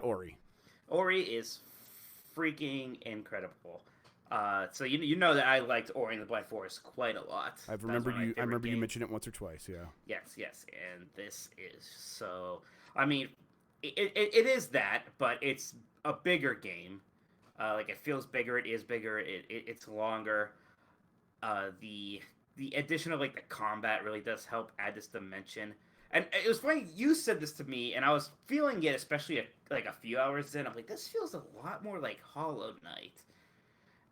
Ori? Ori is freaking incredible. So you know that I liked Ori and the Blind Forest quite a lot. I That was remember one of my you. I favorite remember you games. mentioned it once or twice. Yeah. Yes, and this is so. I mean, it is that, but it's a bigger game. Like it feels bigger. It is bigger. It's longer. The addition of like the combat really does help add this dimension. And it was funny you said this to me, and I was feeling it, especially like a few hours in. I'm like, this feels a lot more like Hollow Knight.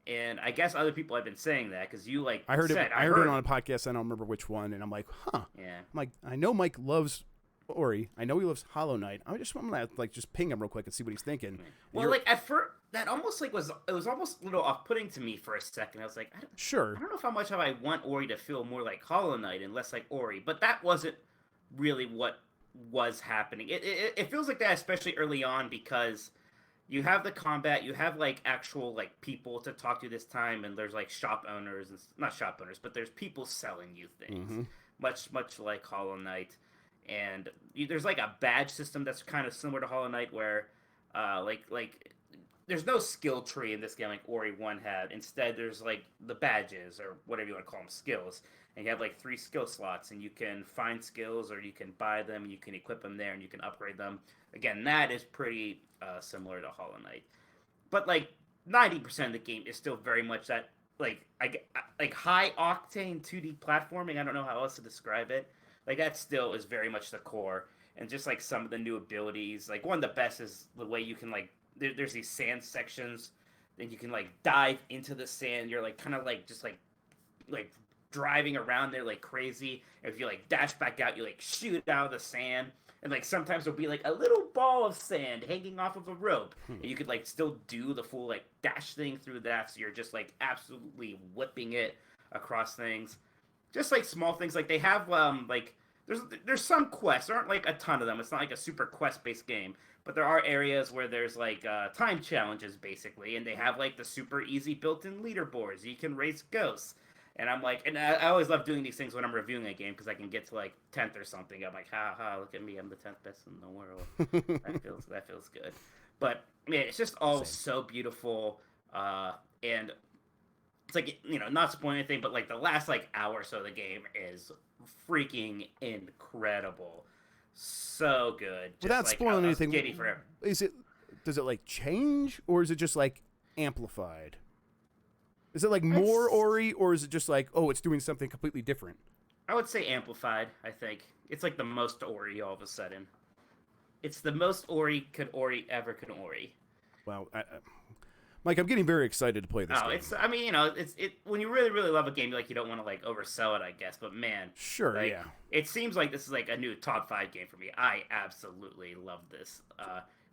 And I guess other people have been saying that because you like I heard it. said I I heard it heard. on a podcast. I don't remember which one, and I'm like, huh. Yeah. I'm like, I know Mike loves Ori. I know he loves Hollow Knight. I just want to like just ping him real quick and see what he's thinking. And Well, like at first, that almost like was almost a little off-putting to me for a second. I was like, I sure. don't know how much I want Ori to feel more like Hollow Knight and less like Ori, but that wasn't really what was happening. It feels like that, especially early on, because you have the combat, you have like actual like people to talk to this time, and there's like shop owners and not shop owners, but there's people selling you things, Mm-hmm. much like Hollow Knight, and there's like a badge system that's kind of similar to Hollow Knight, where like there's no skill tree in this game like Ori One had. Instead, there's like the badges or whatever you want to call them, skills, and you have like 3 skill slots, and you can find skills or you can buy them, you can equip them there, and you can upgrade them. Again, that is pretty similar to Hollow Knight, but like 90% of the game is still very much that like high octane 2D platforming. I don't know how else to describe it. Like that still is very much the core, and just like some of the new abilities. Like one of the best is the way you can like there's these sand sections, then you can like dive into the sand. You're like kind of like just like driving around there like crazy. And if you like dash back out, you like shoot out of the sand. And like sometimes there'll be like a little ball of sand hanging off of a rope, Hmm. and you could like still do the full like dash thing through that. So you're just like absolutely whipping it across things. Just like small things, like they have like there's some quests. There aren't like a ton of them. It's not like a super quest based game, but there are areas where there's like time challenges basically, and they have like the super easy built-in leaderboards. You can race ghosts, and I'm like, and I always love doing these things when I'm reviewing a game because I can get to like 10th or something. I'm like, ha ha, look at me, I'm the 10th best in the world. That feels good. But yeah, it's just all Same. so beautiful, and it's like not spoiling anything, but like the last like hour or so of the game is freaking incredible, so good. Just Without like spoiling I was anything, giddy forever. is it? Does it like change, or is it just like amplified? Is it like more It's, Ori, or is it just like, oh, it's doing something completely different? I would say amplified. I think it's like the most Ori all of a sudden. It's the most Ori could Ori ever could Ori. Well, Mike, I'm getting very excited to play this Oh, game. it's. I mean, it's it when you really love a game, like you don't want to like oversell it, I guess. But man, Sure, like yeah. it seems like this is like a new top 5 game for me. I absolutely love this.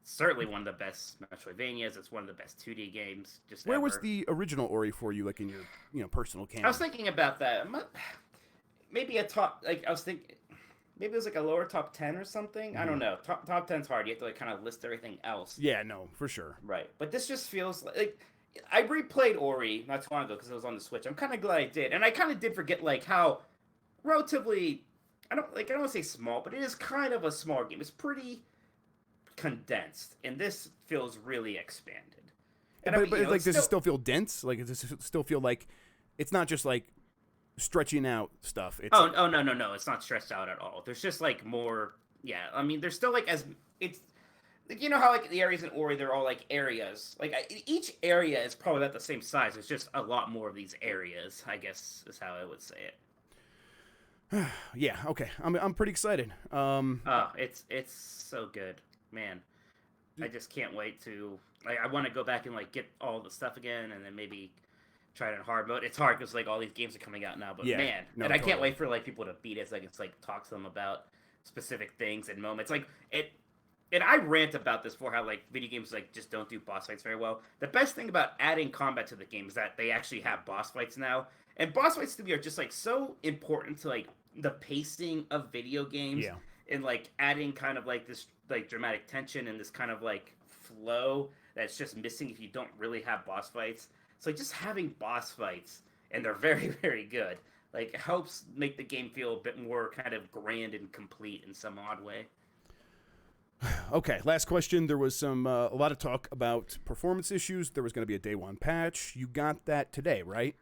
Certainly one of the best Metroidvanias. It's one of the best 2D games just Where was ever. the original Ori for you, like in your personal I was canon? thinking about that. Maybe a top like I was thinking. Maybe it was like a lower top 10 or something. I Hmm. don't know. Top 10's hard. You have to like kind of list everything else. Yeah, no, for sure. Right. But this just feels like I replayed Ori not too long ago because it was on the Switch. I'm kind of glad I did, and I kind of did forget like how relatively I don't want to say small, but it is kind of a small game. It's pretty condensed, and this feels really expanded. And I But mean, like, it's does it still still feel dense? Like, does it still feel like it's not just like stretching out stuff? It's oh no, it's not stressed out at all. There's just like more. Yeah, I mean, there's still like as it's like how like the areas in Ori they're all like areas. Like each area is probably about the same size. It's just a lot more of these areas. I guess is how I would say it. yeah, okay. I'm pretty excited. Oh, it's so good, man. I just can't wait to like. I want to go back and like get all the stuff again, and then maybe try it in hard mode. It's hard because like all these games are coming out now, but Yeah, man, no, and I can't totally. wait for like people to beat it so I can like talk to them about specific things and moments. Like it, and I rant about this for how like video games like just don't do boss fights very well. The best thing about adding combat to the game is that they actually have boss fights now, and boss fights to me are just like so important to like the pacing of video games Yeah. and like adding kind of like this like dramatic tension and this kind of like flow that's just missing if you don't really have boss fights. So just having boss fights and they're very very good like helps make the game feel a bit more kind of grand and complete in some odd way. Okay, last question. There was a lot of talk about performance issues. There was going to be a day one patch. You got that today, right?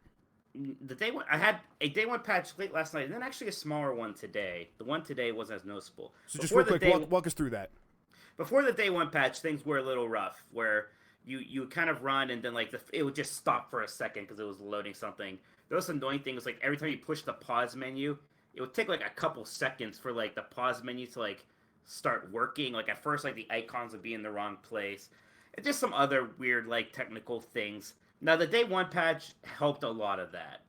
The day one, I had a day one patch late last night, and then actually a smaller one today. The one today wasn't as noticeable. So just real quick, walk us through that. Before the day one patch, things were a little rough, where you kind of run and then like it would just stop for a second because it was loading something. There was annoying things like every time you push the pause menu, it would take like a couple seconds for like the pause menu to like start working. Like at first, like the icons would be in the wrong place, and just some other weird like technical things. Now, the day one patch helped a lot of that.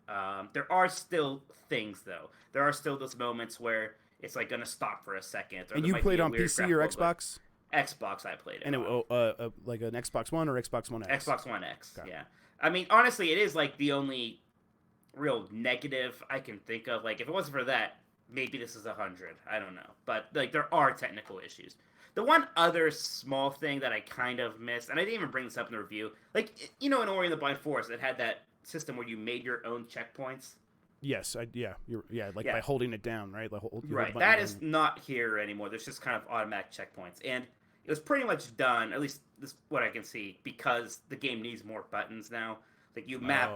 There are still things, though. There are still those moments where it's like gonna stop for a second. And you played on PC or Xbox? Xbox, I played it. And like an Xbox One or Xbox One X? Xbox One X. Okay. Yeah. I mean, honestly, it is like the only real negative I can think of. Like, if it wasn't for that, maybe this is 100. I don't know, but like there are technical issues. The one other small thing that I kind of missed, and I didn't even bring this up in the review, like, in Ori and the Blind Forest, it had that system where you made your own checkpoints. Yes, by holding it down, right? Right, that is not here anymore. There's just kind of automatic checkpoints, and it was pretty much done, at least this is what I can see, because the game needs more buttons now. Like, you map,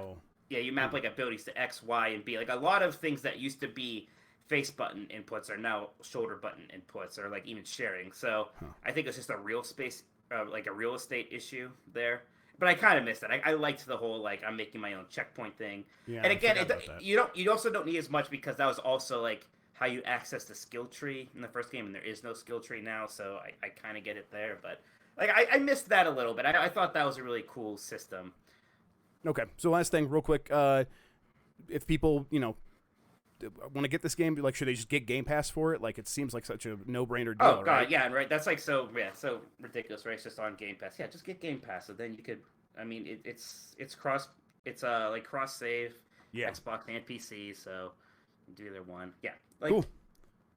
like abilities to X, Y, and B. Like, a lot of things that used to be face button inputs are now shoulder button inputs, or like even sharing. So I think it's just a real estate issue there. But I kind of missed it. I liked the whole like I'm making my own checkpoint thing. Yeah, and again, you also don't need as much because that was also like how you access the skill tree in the first game, and there is no skill tree now. So I kind of get it there, but like I missed that a little bit. I thought that was a really cool system. Okay, so last thing, real quick, if people want to get this game, like, should they just get Game Pass for it? Like, it seems like such a no-brainer deal. Oh god, right? yeah, right. That's like so ridiculous, right? It's just on Game Pass. Yeah, just get Game Pass, so then you could. I mean, it's cross save, Xbox and PC, so do either one. Yeah, like cool.